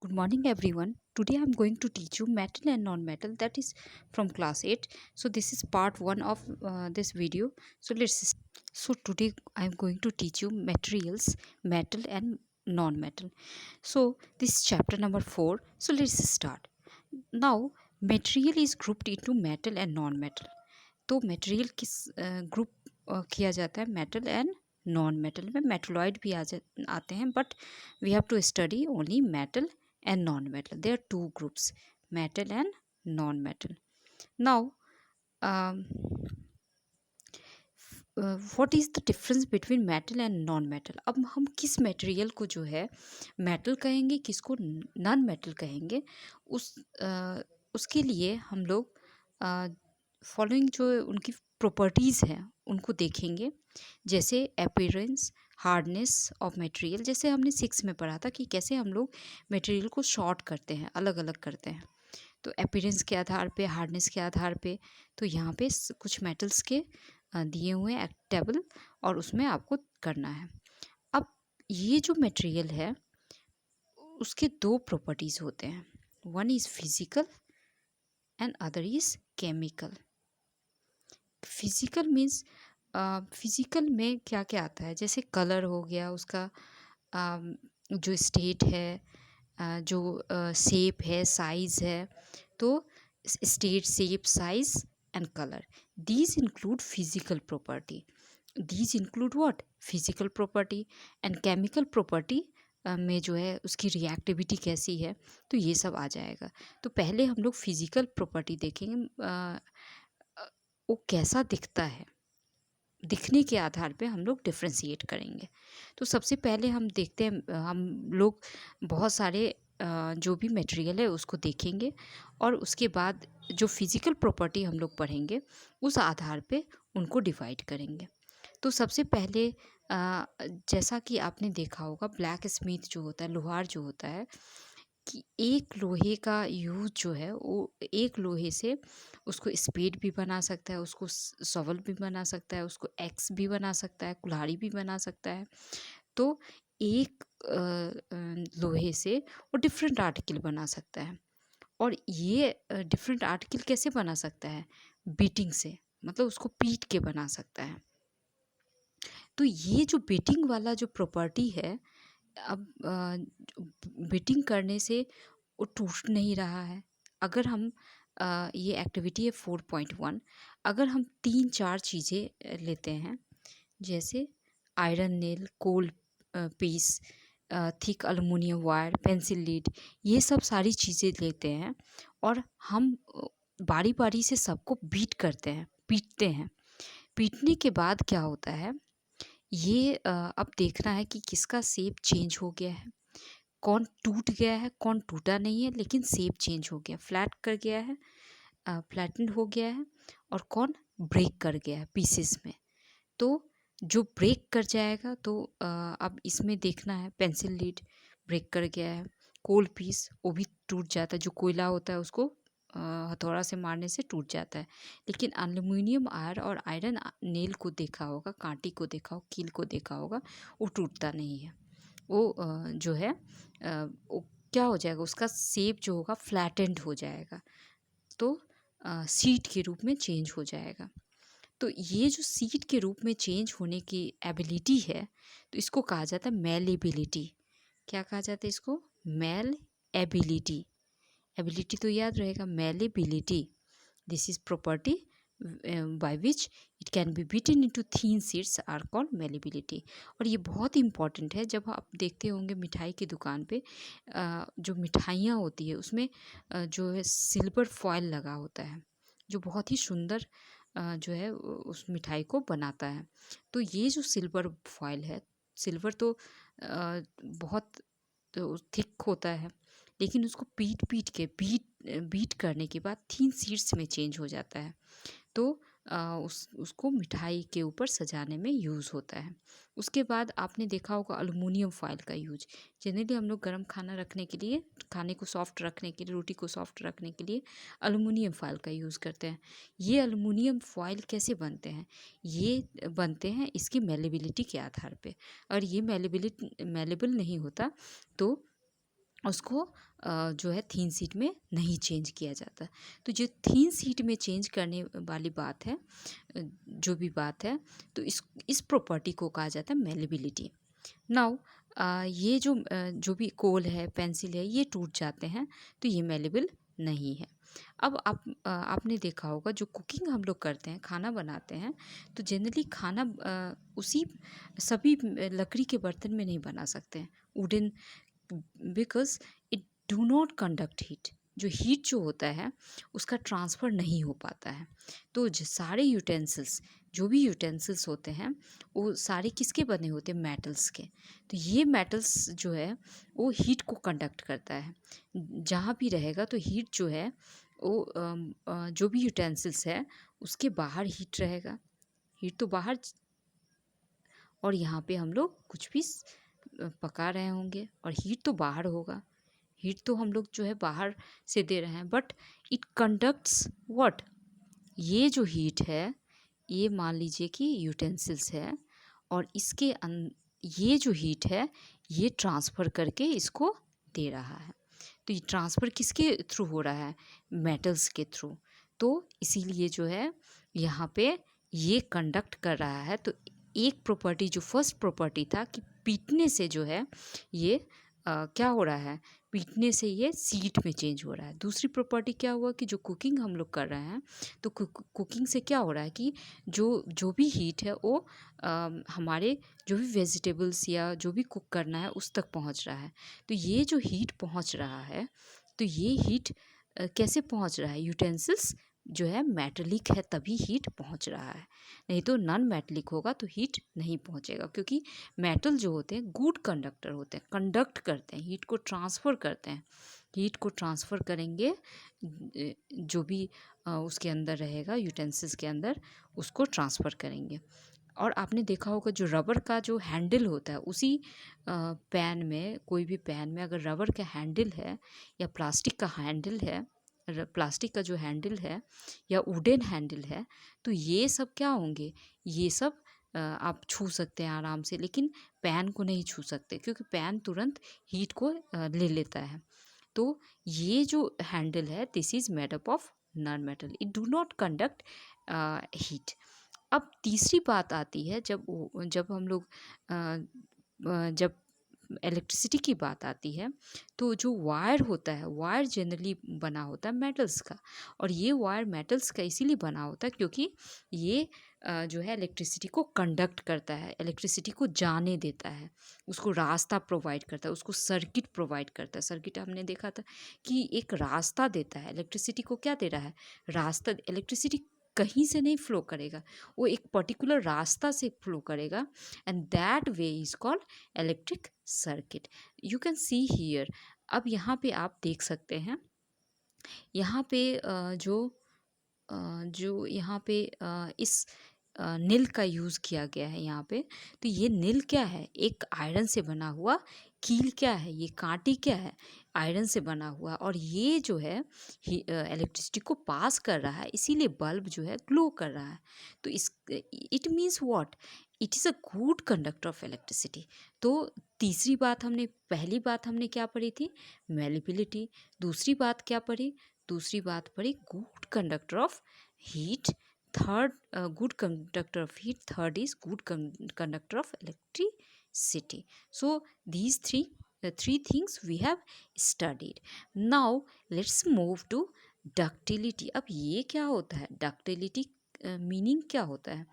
Good morning, everyone. Today I'm going to teach you metal and non-metal, that is from class 8. So this is part 1 of this video. So today I'm going to teach you materials, metal and non-metal. So this is chapter number 4. So let's start. Now material is grouped into metal and non-metal. तो material किस group किया जाता है metal and non metal में metalloid भी आते हैं but we have to study only metal and non metal there are two groups metal and non metal now what is the difference between metal and non metal. अब हम किस material को जो है मेटल कहेंगे, किसको नॉन मेटल कहेंगे, उसके लिए हम लोग फॉलोइंग जो उनकी प्रॉपर्टीज़ हैं उनको देखेंगे। जैसे अपीयरेंस, हार्डनेस ऑफ मटेरियल, जैसे हमने 6 में पढ़ा था कि कैसे हम लोग मटेरियल को शॉर्ट करते हैं, अलग अलग करते हैं। तो अपीयरेंस के आधार पे, हार्डनेस के आधार पे, तो यहाँ पे कुछ मेटल्स के दिए हुए हैं टेबल और उसमें आपको करना है। अब ये जो मटेरियल है उसके दो प्रॉपर्टीज़ होते हैं, one is physical and other is chemical. Physical means physical में क्या क्या आता है, जैसे कलर हो गया उसका, जो स्टेट है, जो शेप है, साइज़ है। तो state, shape, size and colour, these include physical property. These include what, physical property. And chemical property में जो है उसकी रिएक्टिविटी कैसी है, तो ये सब आ जाएगा। तो पहले हम लोग फिजिकल प्रॉपर्टी देखेंगे, वो कैसा दिखता है, दिखने के आधार पे हम लोग डिफ्रेंशिएट करेंगे। तो सबसे पहले हम देखते हैं, हम लोग बहुत सारे जो भी मटेरियल है उसको देखेंगे और उसके बाद जो फिजिकल प्रॉपर्टी हम लोग पढ़ेंगे उस आधार पे उनको डिवाइड करेंगे। तो सबसे पहले जैसा कि आपने देखा होगा, ब्लैक स्मिथ जो होता है, लोहार जो होता है, कि एक लोहे का यूज़ जो है वो एक लोहे से उसको स्पेड भी बना सकता है, उसको शॉवल भी बना सकता है, उसको एक्स भी बना सकता है, कुल्हाड़ी भी बना सकता है। तो एक लोहे से वो डिफरेंट आर्टिकल बना सकता है। और ये डिफरेंट आर्टिकल कैसे बना सकता है, बीटिंग से, मतलब उसको पीट के बना सकता है। तो ये जो बीटिंग वाला जो प्रॉपर्टी है, अब बीटिंग करने से वो टूट नहीं रहा है। अगर हम ये एक्टिविटी है 4.1, अगर हम 3-4 चीज़ें लेते हैं, जैसे iron nail, coal piece, thick aluminium wire, pencil lead, ये सब सारी चीज़ें लेते हैं और हम बारी बारी से सबको बीट करते हैं, पीटते हैं। पीटने के बाद क्या होता है, ये अब देखना है कि किसका शेप चेंज हो गया है, कौन टूट गया है, कौन टूटा नहीं है लेकिन शेप चेंज हो गया, फ्लैट कर गया है, फ्लैटेंड हो गया है, और कौन ब्रेक कर गया है पीसेस में। तो जो ब्रेक कर जाएगा तो अब इसमें देखना है, पेंसिल लीड ब्रेक कर गया है, कोल पीस वो भी टूट जाता है, जो कोयला होता है उसको हथौड़ा से मारने से टूट जाता है। लेकिन एल्युमिनियम आयर और आयरन नेल को देखा होगा, कांटे को देखा होगा, कील को देखा होगा, वो टूटता नहीं है। वो जो है वो क्या हो जाएगा, उसका शेप जो होगा फ्लैटेंड हो जाएगा, तो सीट के रूप में चेंज हो जाएगा। तो ये जो सीट के रूप में चेंज होने की एबिलिटी है, तो इसको कहा जाता है मेलेबिलिटी। क्या कहा जाता है इसको, मेल एबिलिटी। एबिलिटी तो याद रहेगा, malleability, this is property by which it can be beaten into thin sheets are called malleability। और ये बहुत इंपॉर्टेंट है, जब आप देखते होंगे मिठाई की दुकान पे जो मिठाइयाँ होती है उसमें जो है सिल्वर फॉयल लगा होता है, जो बहुत ही सुंदर जो है उस मिठाई को बनाता है। तो ये जो सिल्वर फॉयल है, सिल्वर तो बहुत तो थिक होता है, लेकिन उसको पीट पीट के बीट करने के बाद थीन शीट्स में चेंज हो जाता है। तो उसको मिठाई के ऊपर सजाने में यूज़ होता है। उसके बाद आपने देखा होगा एल्युमिनियम फॉयल का यूज। जनरली हम लोग गर्म खाना रखने के लिए, खाने को सॉफ्ट रखने के लिए, रोटी को सॉफ्ट रखने के लिए एल्युमिनियम फॉयल का यूज़ करते हैं। ये एल्युमिनियम फॉयल कैसे बनते हैं, ये बनते हैं इसकी मेलेबिलिटी के आधार पे। और ये मेलेबल नहीं होता तो उसको जो है थिन शीट में नहीं चेंज किया जाता। तो जो थिन शीट में चेंज करने वाली बात है, जो भी बात है, तो इस प्रॉपर्टी को कहा जाता है मेलेबिलिटी। नाउ ये जो भी कोल है, पेंसिल है, ये टूट जाते हैं तो ये मेलेबल नहीं है। अब आपने देखा होगा जो कुकिंग हम लोग करते हैं, खाना बनाते हैं, तो जनरली खाना उसी सभी लकड़ी के बर्तन में नहीं बना सकते हैं। Wooden, because it do not conduct heat. जो हीट जो होता है उसका ट्रांसफ़र नहीं हो पाता है। तो सारे यूटेंसिल्स, जो भी यूटेंसिल्स होते हैं, वो सारे किसके बने होते हैं? मेटल्स के। तो ये मेटल्स जो है वो हीट को कंडक्ट करता है। जहाँ भी रहेगा तो हीट जो है वो जो भी यूटेंसिल्स है उसके बाहर हीट रहेगा। हीट तो बाहर, और यहाँ पे हम लोग कुछ भी पका रहे होंगे और हीट तो बाहर होगा। हीट तो हम लोग जो है बाहर से दे रहे हैं, बट इट कंडक्ट्स व्हाट? ये जो हीट है, ये मान लीजिए कि यूटेंसिल्स है, और ये जो हीट है ये ट्रांसफ़र करके इसको दे रहा है। तो ये ट्रांसफ़र किसके थ्रू हो रहा है? मेटल्स के थ्रू। तो इसीलिए जो है यहाँ पे ये कंडक्ट कर रहा है। तो एक प्रॉपर्टी, जो फर्स्ट प्रॉपर्टी था कि पीटने से जो है ये क्या हो रहा है? पीटने से ये शीट में चेंज हो रहा है। दूसरी प्रॉपर्टी क्या हुआ कि जो कुकिंग हम लोग कर रहे हैं, तो कुकिंग से क्या हो रहा है कि जो भी हीट है वो हमारे जो भी वेजिटेबल्स या जो भी कुक करना है उस तक पहुंच रहा है। तो ये जो हीट पहुंच रहा है, तो ये हीट कैसे पहुंच रहा है? यूटेंसिल्स जो है मेटलिक है तभी हीट पहुंच रहा है, नहीं तो नॉन मेटलिक होगा तो हीट नहीं पहुंचेगा। क्योंकि मेटल जो होते हैं गुड कंडक्टर होते हैं, कंडक्ट करते हैं, हीट को ट्रांसफ़र करते हैं। हीट को ट्रांसफ़र करेंगे, जो भी उसके अंदर रहेगा यूटेंसिल्स के अंदर, उसको ट्रांसफ़र करेंगे। और आपने देखा होगा जो रबर का जो हैंडल होता है, उसी पैन में, कोई भी पैन में अगर रबर का हैंडल है या प्लास्टिक का हैंडल है, प्लास्टिक का जो हैंडल है या वुडन हैंडल है, तो ये सब क्या होंगे? ये सब आप छू सकते हैं आराम से, लेकिन पैन को नहीं छू सकते क्योंकि पैन तुरंत हीट को ले लेता है। तो ये जो हैंडल है, this is made up of non metal, it do not conduct heat. अब तीसरी बात आती है, जब हम लोग जब इलेक्ट्रिसिटी की बात आती है, तो जो वायर होता है, वायर जनरली बना होता है मेटल्स का। और ये वायर मेटल्स का इसीलिए बना होता है क्योंकि ये जो है इलेक्ट्रिसिटी को कंडक्ट करता है, इलेक्ट्रिसिटी को जाने देता है, उसको रास्ता प्रोवाइड करता है, उसको सर्किट प्रोवाइड करता है। सर्किट हमने देखा था कि एक रास्ता देता है। इलेक्ट्रिसिटी को क्या दे रहा है? रास्ता। इलेक्ट्रिसिटी कहीं से नहीं फ्लो करेगा, वो एक पर्टिकुलर रास्ता से फ्लो करेगा, and that way is called electric circuit. You can see here. अब यहाँ पे आप देख सकते हैं, यहाँ पे जो यहाँ पे इस नील का यूज़ किया गया है यहाँ पे। तो ये नील क्या है? एक आयरन से बना हुआ कील क्या है? ये कांटी क्या है? आयरन से बना हुआ। और ये जो है इलेक्ट्रिसिटी को पास कर रहा है, इसीलिए बल्ब जो है ग्लो कर रहा है। तो it means what? It is a good conductor of electricity. तो तीसरी बात हमने, पहली बात हमने क्या पढ़ी थी? मेलेबिलिटी। दूसरी बात क्या पढ़ी? दूसरी बात पढ़ी good conductor of heat. Third, good conductor of heat. Third is good conductor of electricity. So these three things we have studied. Now let's move to ductility. अब ये क्या होता है? ductility मीनिंग क्या होता है?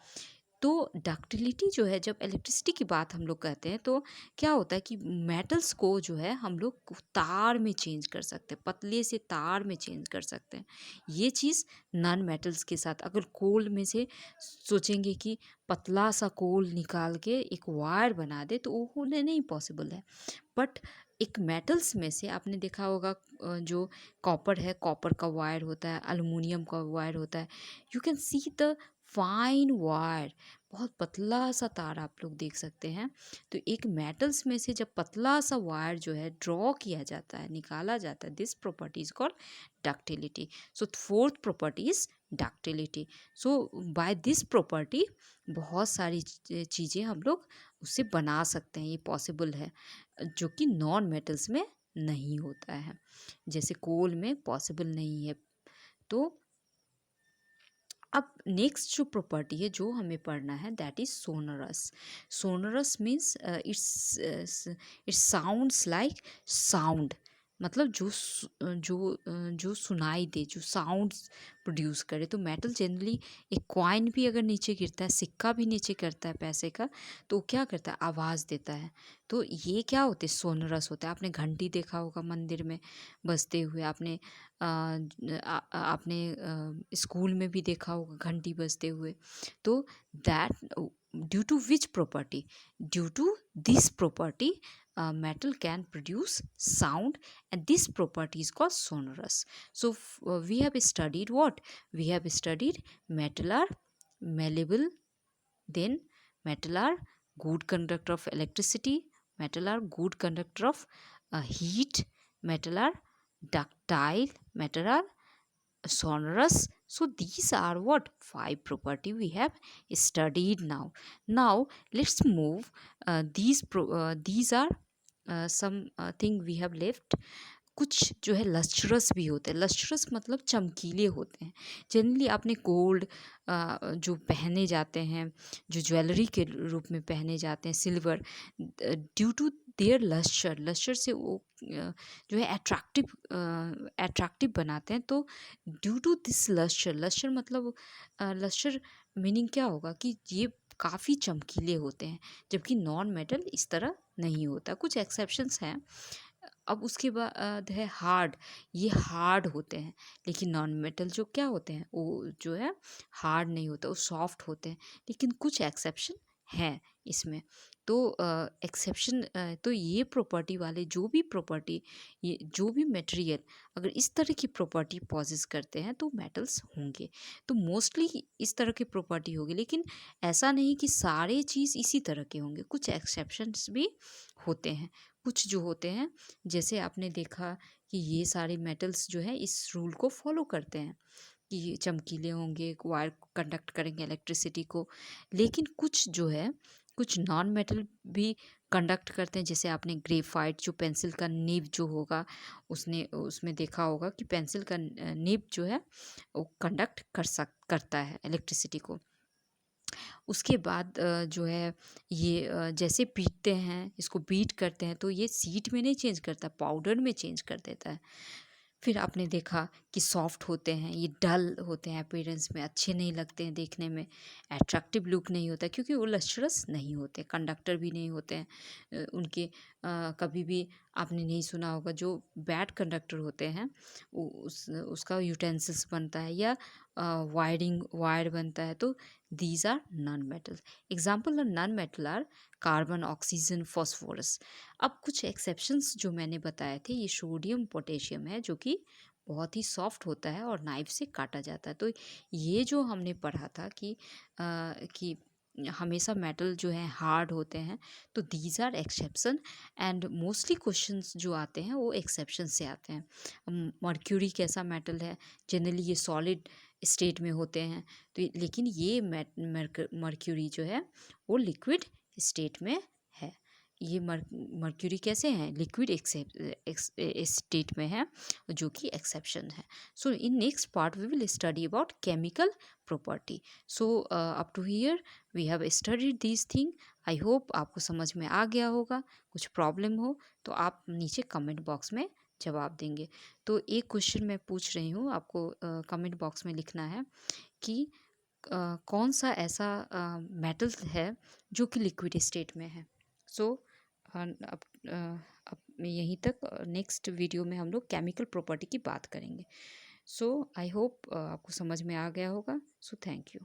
तो डक्टिलिटी जो है, जब इलेक्ट्रिसिटी की बात हम लोग कहते हैं, तो क्या होता है कि मेटल्स को जो है हम लोग तार में चेंज कर सकते हैं, पतले से तार में चेंज कर सकते हैं। ये चीज़ नॉन मेटल्स के साथ, अगर कोल में से सोचेंगे कि पतला सा कोल निकाल के एक वायर बना दे, तो वो होने नहीं पॉसिबल है। बट एक मेटल्स में से आपने देखा होगा जो कॉपर है, कॉपर का वायर होता है, एल्युमिनियम का वायर होता है। You can see the fine wire, बहुत पतला सा तार आप लोग देख सकते हैं। तो एक मेटल्स में से जब पतला सा वायर जो है ड्रॉ किया जाता है, निकाला जाता है, this property is called ductility. So fourth property is ductility. So by this property बहुत सारी चीज़ें हम लोग उससे बना सकते हैं, ये पॉसिबल है, जो कि नॉन मेटल्स में नहीं होता है, जैसे कोल में पॉसिबल नहीं है। तो अब नेक्स्ट जो प्रॉपर्टी है जो हमें पढ़ना है, that is sonorous. Sonorous means it sounds like sound, मतलब जो सुनाई दे, जो साउंड्स प्रोड्यूस करे। तो मेटल जनरली, एक कॉइन भी अगर नीचे गिरता है, सिक्का भी नीचे गिरता है पैसे का, तो वो क्या करता है, आवाज़ देता है। तो ये क्या होते हैं, सोनरस होता है। आपने घंटी देखा होगा मंदिर में बजते हुए, आपने स्कूल में भी देखा होगा घंटी बजते हुए। तो that due to which property, due to this property metal can produce sound, and this property is called sonorous. So we have studied what? We have studied metal are malleable, then metal are good conductor of electricity, metal are good conductor of heat, metal are ductile, metal are sonorous. So these are what? 5 property we have studied now. Now let's move, these are some thing we have left. कुछ जो है lustrous भी होते हैं। Lustrous मतलब चमकीले होते हैं। जनरली आपने गोल्ड जो पहने जाते हैं, जो ज्वेलरी के रूप में पहने जाते हैं, silver, due to their luster, luster से वो जो है अट्रैक्टिव बनाते हैं। तो due to this luster, luster मतलब लस्टर मीनिंग क्या होगा कि ये काफ़ी चमकीले होते हैं, जबकि नॉन मेटल इस तरह नहीं होता। कुछ एक्सेप्शंस हैं। अब उसके बाद है हार्ड, ये हार्ड होते हैं, लेकिन नॉन मेटल जो क्या होते हैं, वो जो है हार्ड नहीं होता, वो सॉफ्ट होते हैं। लेकिन कुछ एक्सेप्शन हैं इसमें। तो एक्सेप्शन, तो ये प्रॉपर्टी वाले जो भी प्रॉपर्टी, ये जो भी मटेरियल अगर इस तरह की प्रॉपर्टी पॉजेस करते हैं तो मेटल्स होंगे। तो मोस्टली इस तरह की प्रॉपर्टी होगी, लेकिन ऐसा नहीं कि सारे चीज़ इसी तरह के होंगे, कुछ एक्सेप्शंस भी होते हैं। कुछ जो होते हैं, जैसे आपने देखा कि ये सारे मेटल्स जो है इस रूल को फॉलो करते हैं कि ये चमकीले होंगे, वायर कंडक्ट करेंगे इलेक्ट्रिसिटी को। लेकिन कुछ जो है, कुछ नॉन मेटल भी कंडक्ट करते हैं। जैसे आपने ग्रेफाइट, जो पेंसिल का निब जो होगा, उसने उसमें देखा होगा कि पेंसिल का निब जो है वो कंडक्ट करता है इलेक्ट्रिसिटी को। उसके बाद जो है ये जैसे पीटते हैं, इसको बीट करते हैं, तो ये सीट में नहीं चेंज करता, पाउडर में चेंज कर देता है। फिर आपने देखा कि सॉफ्ट होते हैं, ये डल होते हैं, अपीयरेंस में अच्छे नहीं लगते हैं, देखने में अट्रैक्टिव लुक नहीं होता, क्योंकि वो लस्ट्रस नहीं होते, कंडक्टर भी नहीं होते हैं। उनके कभी भी आपने नहीं सुना होगा, जो बैड कंडक्टर होते हैं उसका यूटेंसिल्स बनता है या वायर बनता है। तो these are non metal. Example of non metal are carbon, oxygen, phosphorus. अब कुछ एक्सेप्शंस जो मैंने बताए थे, ये सोडियम, पोटेशियम है, जो कि बहुत ही सॉफ्ट होता है और नाइफ से काटा जाता है। तो ये जो हमने पढ़ा था कि हमेशा मेटल जो है हार्ड होते हैं, तो these are exception. And mostly questions जो आते हैं वो एक्सेप्शन से आते हैं। मर्क्यूरी कैसा मेटल है, जनरली ये सॉलिड स्टेट में होते हैं। तो लेकिन ये मर्क्यूरी जो है वो लिक्विड स्टेट में है। ये मर्क्यूरी कैसे हैं, लिक्विड स्टेट में है, जो कि एक्सेप्शन है। So in next part we will study about chemical property. So up to here we have studied this thing. I hope आपको समझ में आ गया होगा। कुछ प्रॉब्लम हो तो आप नीचे कमेंट बॉक्स में जवाब देंगे। तो एक क्वेश्चन मैं पूछ रही हूँ आपको, कमेंट बॉक्स में लिखना है कि कौन सा ऐसा मेटल है जो कि लिक्विड स्टेट में है। सो अब यहीं तक, नेक्स्ट वीडियो में हम लोग केमिकल प्रॉपर्टी की बात करेंगे। सो आई होप आपको समझ में आ गया होगा। So thank you.